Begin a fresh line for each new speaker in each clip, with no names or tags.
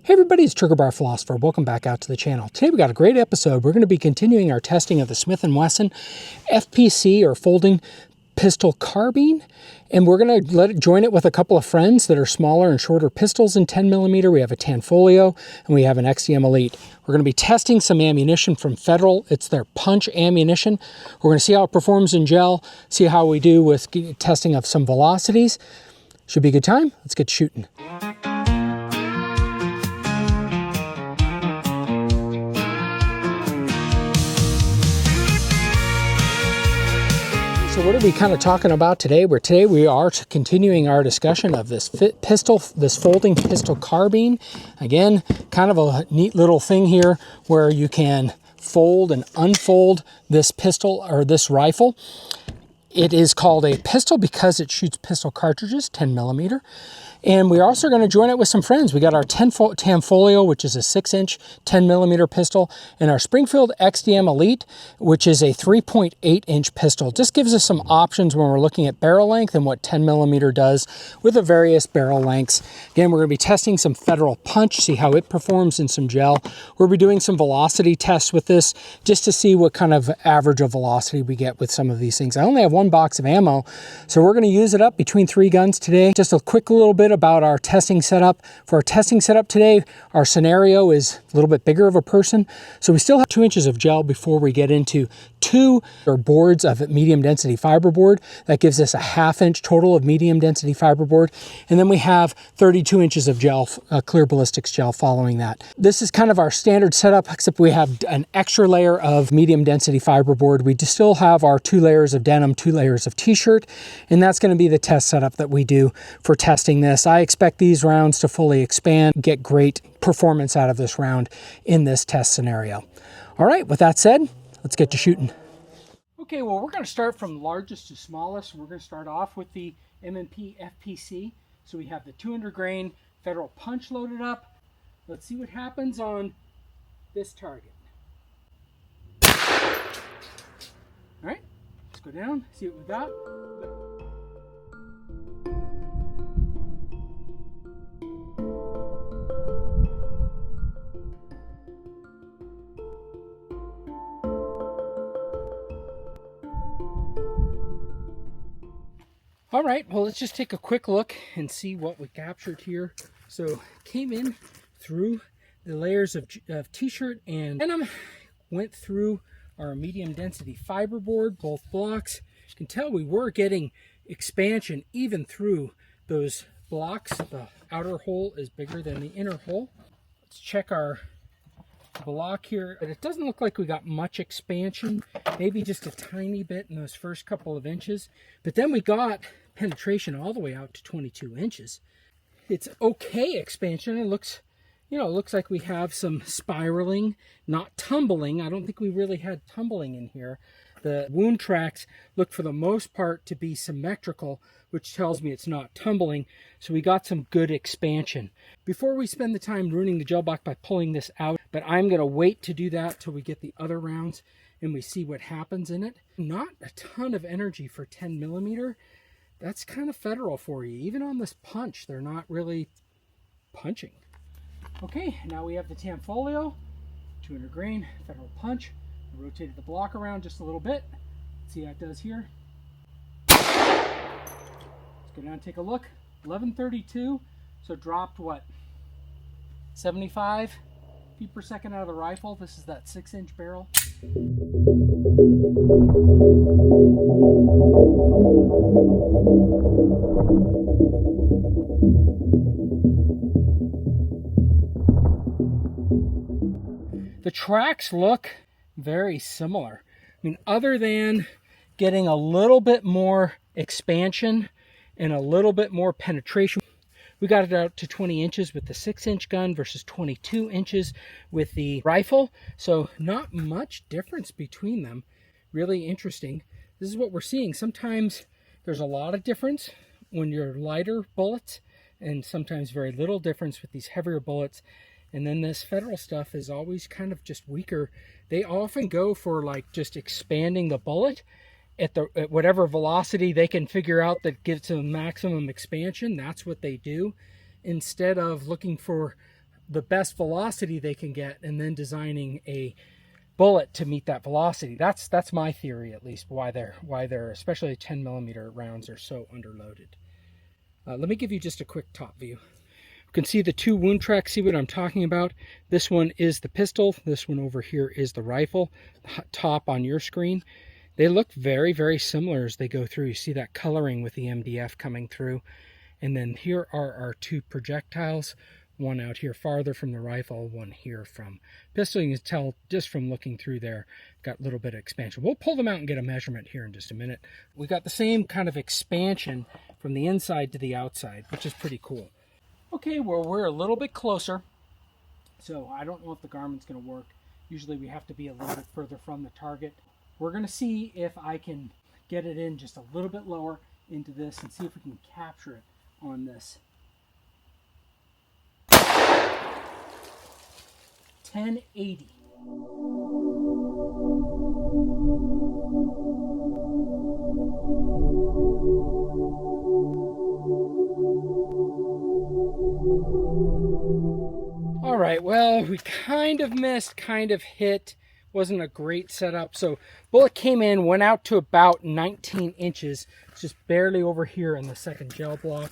Hey everybody, it's Trigger Bar Philosopher. Welcome back out to the channel. Today we got a great episode. We're going to be continuing our testing of the Smith & Wesson FPC, or folding pistol carbine, and we're going to join it with a couple of friends that are smaller and shorter pistols in 10mm. We have a Tanfolio and we have an XDM Elite. We're going to be testing some ammunition from Federal. It's their punch ammunition. We're going to see how it performs in gel, see how we do with testing of some velocities. Should be a good time. Let's get shooting. So what are we kind of talking about today? Today we are continuing our discussion of this folding pistol carbine. Again, kind of a neat little thing here where you can fold and unfold this pistol or this rifle. It is called a pistol because it shoots pistol cartridges, 10mm. And we're also going to join it with some friends. We got our Tanfolio, which is a 6-inch 10mm pistol, and our Springfield XDM Elite, which is a 3.8-inch pistol. Just gives us some options when we're looking at barrel length and what 10mm does with the various barrel lengths. Again, we're going to be testing some Federal punch, see how it performs in some gel. We'll be doing some velocity tests with this just to see what kind of average of velocity we get with some of these things. I only have one box of ammo, so we're going to use it up between 3 guns today. Just a quick little bit about our testing setup. For our testing setup today, our scenario is a little bit bigger of a person, so we still have 2 inches of gel before we get into 2 boards of medium density fiberboard. That gives us a 1/2 inch total of medium density fiberboard, and then we have 32 inches of gel, clear ballistics gel following that. This is kind of our standard setup, except we have an extra layer of medium density fiberboard. We still have our 2 layers of denim, 2 layers of t-shirt, and that's going to be the test setup that we do for testing this. I expect these rounds to fully expand, get great performance out of this round in this test scenario. All right, with that said, let's get to shooting. Okay, well, we're going to start from largest to smallest. We're going to start off with the M&P FPC. So we have the 200 grain Federal punch loaded up. Let's see what happens on this target. All right, let's go down, see what we got. All right, well, let's just take a quick look and see what we captured here. So came in through the layers of t-shirt and denim, went through our medium density fiberboard, both blocks. You can tell we were getting expansion even through those blocks. The outer hole is bigger than the inner hole. Let's check our block here, but it doesn't look like we got much expansion, maybe just a tiny bit in those first couple of inches, but then we got penetration all the way out to 22 inches. It's okay expansion. It looks, it looks like we have some spiraling, not tumbling. I don't think we really had tumbling in here. The wound tracks look for the most part to be symmetrical, which tells me it's not tumbling. So we got some good expansion. Before we spend the time ruining the gel block by pulling this out, but I'm going to wait to do that till we get the other rounds and we see what happens in it. Not a ton of energy for 10mm. That's kind of Federal for you. Even on this punch, they're not really punching. Okay, now we have the Tanfolio, 200 grain Federal punch. I rotated the block around just a little bit. Let's see how it does here. Let's go down and take a look. 1132, so dropped what? 75 feet per second out of the rifle. This is that 6-inch barrel. The tracks look very similar. I mean, other than getting a little bit more expansion and a little bit more penetration. We got it out to 20 inches with the 6-inch gun versus 22 inches with the rifle. So not much difference between them. Really interesting. This is what we're seeing. Sometimes there's a lot of difference when you're lighter bullets, and sometimes very little difference with these heavier bullets. And then this Federal stuff is always kind of just weaker. They often go for like just expanding the bullet at whatever velocity they can figure out that gives them maximum expansion. That's what they do, instead of looking for the best velocity they can get and then designing a bullet to meet that velocity. That's my theory, at least, why they're especially 10mm rounds are so underloaded. Let me give you just a quick top view. You can see the two wound tracks. See what I'm talking about? This one is the pistol. This one over here is the rifle. The top on your screen. They look very, very similar as they go through. You see that coloring with the MDF coming through. And then here are our two projectiles. One out here farther from the rifle, one here from pistol. You can tell just from looking through there, got a little bit of expansion. We'll pull them out and get a measurement here in just a minute. We got the same kind of expansion from the inside to the outside, which is pretty cool. Okay, well, we're a little bit closer, so I don't know if the Garmin's going to work. Usually we have to be a little bit further from the target. We're going to see if I can get it in just a little bit lower into this and see if we can capture it on this. 1080. All right, well, we kind of missed, kind of hit. Wasn't a great setup. So bullet came in, went out to about 19 inches, just barely over here in the second gel block.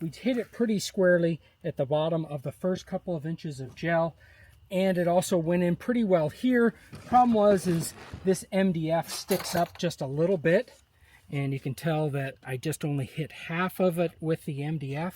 We hit it pretty squarely at the bottom of the first couple of inches of gel. And it also went in pretty well here. Problem is this MDF sticks up just a little bit. And you can tell that I just only hit half of it with the MDF.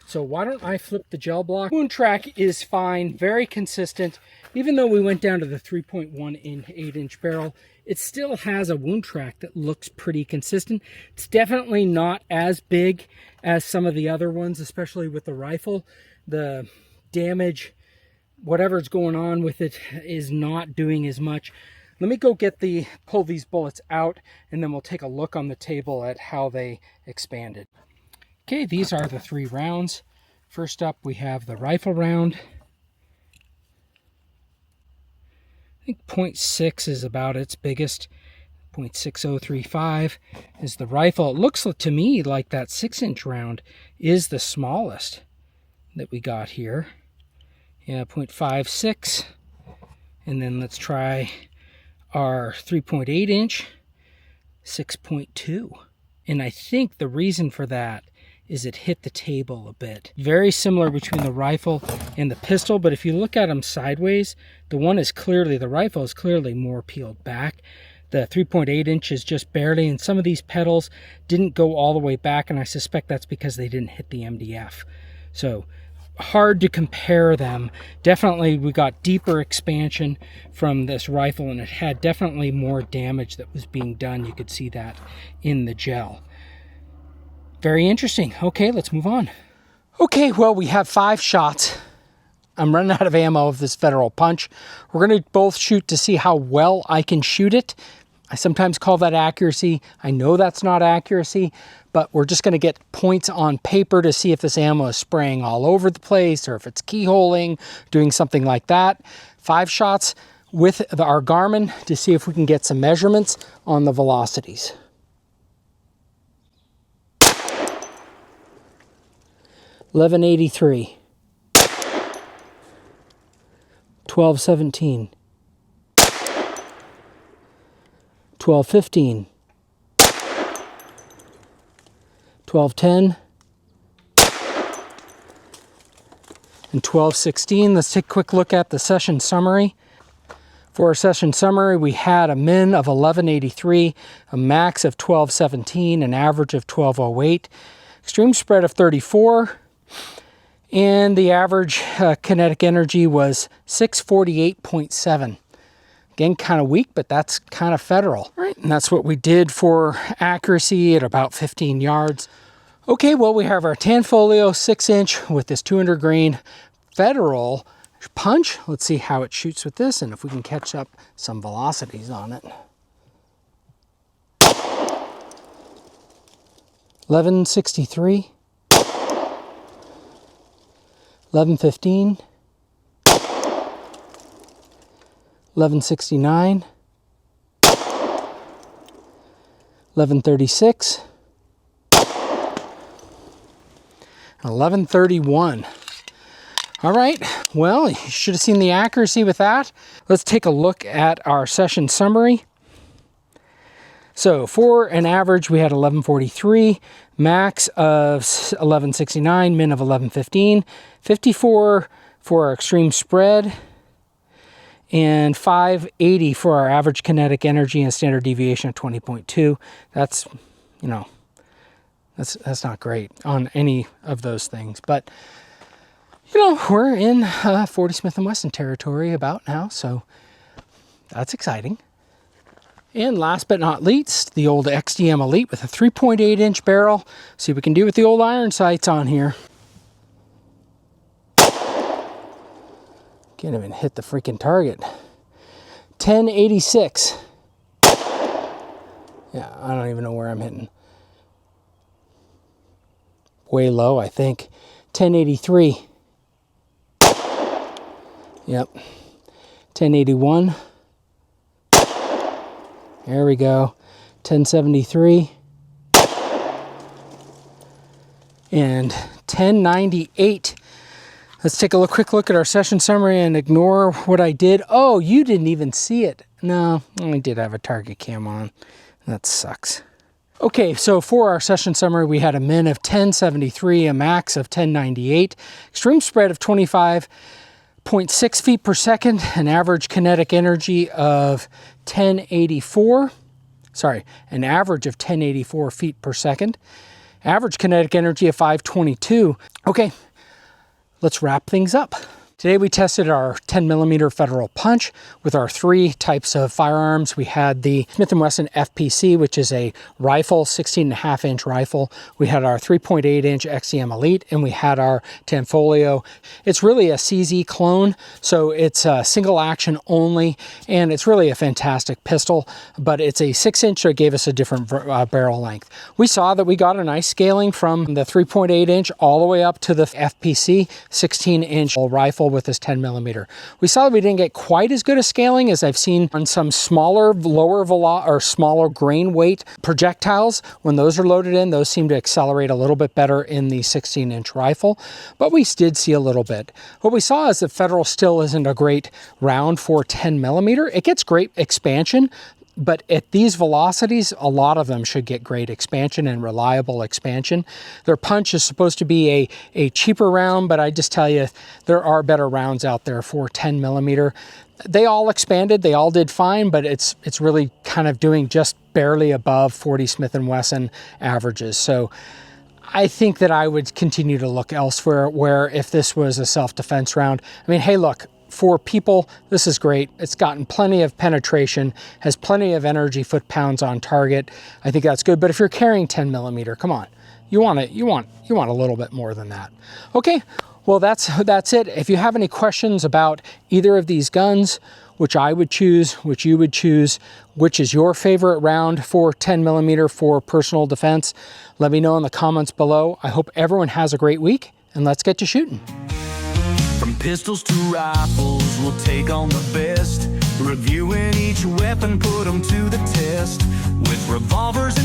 So why don't I flip the gel block? Wound track is fine, very consistent. Even though we went down to the 3.1 in 8-inch barrel, it still has a wound track that looks pretty consistent. It's definitely not as big as some of the other ones, especially with the rifle. The damage, whatever's going on with it, is not doing as much. Let me go pull these bullets out, and then we'll take a look on the table at how they expanded. Okay, these are the 3 rounds. First up, we have the rifle round. I think 0.6 is about its biggest. 0.6035 is the rifle. It looks to me like that 6-inch round is the smallest that we got here. Yeah, 0.56. And then let's try our 3.8 inch, 6.2. And I think the reason for that is it hit the table a bit. Very similar between the rifle and the pistol, but if you look at them sideways, the rifle is clearly more peeled back. The 3.8 inch is just barely, and some of these pedals didn't go all the way back, and I suspect that's because they didn't hit the MDF. So hard to compare them. Definitely we got deeper expansion from this rifle, and it had definitely more damage that was being done. You could see that in the gel. Very interesting. Okay, let's move on. Okay, well, we have 5 shots. I'm running out of ammo of this Federal Punch. We're going to both shoot to see how well I can shoot it. I sometimes call that accuracy. I know that's not accuracy, but we're just going to get points on paper to see if this ammo is spraying all over the place or if it's keyholing, doing something like that. 5 shots with our Garmin to see if we can get some measurements on the velocities. 1183, 1217, 1215, 1210, and 1216. Let's take a quick look at the session summary. For our session summary, we had a min of 1183, a max of 1217, an average of 1208, extreme spread of 34, and the average kinetic energy was 648.7. Again, kind of weak, but that's kind of Federal. All right, and that's what we did for accuracy at about 15 yards. Okay, well, we have our Tanfolio 6-inch with this 200 grain Federal Punch. Let's see how it shoots with this and if we can catch up some velocities on it. 1163. 1115, 1169, 1136, 1131. All right, well, you should have seen the accuracy with that. Let's take a look at our session summary. So for an average, we had 1143, max of 1169, min of 1115, 54 for our extreme spread, and 580 for our average kinetic energy and standard deviation of 20.2. That's, you know, that's not great on any of those things, but you know, we're in 40 Smith & Wesson territory about now, so that's exciting. And last but not least, the old XDM Elite with a 3.8-inch barrel. See what we can do with the old iron sights on here. Can't even hit the freaking target. 1086. Yeah, I don't even know where I'm hitting. Way low, I think. 1083. Yep. 1081. There we go. 1073. And 1098. Let's take a quick look at our session summary and ignore what I did. Oh, you didn't even see it. No, I did have a target cam on. That sucks. Okay, so for our session summary, we had a min of 1073, a max of 1098, extreme spread of 25.6 feet per second, an average kinetic energy of 1084. Sorry, an average of 1084 feet per second. Average kinetic energy of 522. Okay, let's wrap things up. Today we tested our 10mm Federal Punch with our 3 types of firearms. We had the Smith & Wesson FPC, which is a rifle, 16.5-inch rifle. We had our 3.8-inch XDM Elite, and we had our Tanfolio. It's really a CZ clone, so it's a single action only, and it's really a fantastic pistol, but it's a 6-inch, so it gave us a different barrel length. We saw that we got a nice scaling from the 3.8-inch all the way up to the FPC 16-inch rifle with this 10mm. We saw that we didn't get quite as good a scaling as I've seen on some smaller, smaller grain weight projectiles. When those are loaded in, those seem to accelerate a little bit better in the 16-inch rifle, but we did see a little bit. What we saw is that Federal still isn't a great round for 10mm. It gets great expansion, but at these velocities, a lot of them should get great expansion and reliable expansion. Their punch is supposed to be a cheaper round, but I just tell you, there are better rounds out there for 10mm. They all expanded, they all did fine, but it's really kind of doing just barely above 40 Smith & Wesson averages. So I think that I would continue to look elsewhere, where if this was a self-defense round, I mean, hey, look, for people, this is great. It's gotten plenty of penetration, has plenty of energy foot-pounds on target. I think that's good. But if you're carrying 10mm, come on, you want a little bit more than that. Okay, well that's it. If you have any questions about either of these guns, which I would choose, which you would choose, which is your favorite round for 10mm for personal defense, let me know in the comments below. I hope everyone has a great week, and let's get to shooting.
From pistols to rifles, we'll take on the best. Reviewing each weapon, put them to the test. With revolvers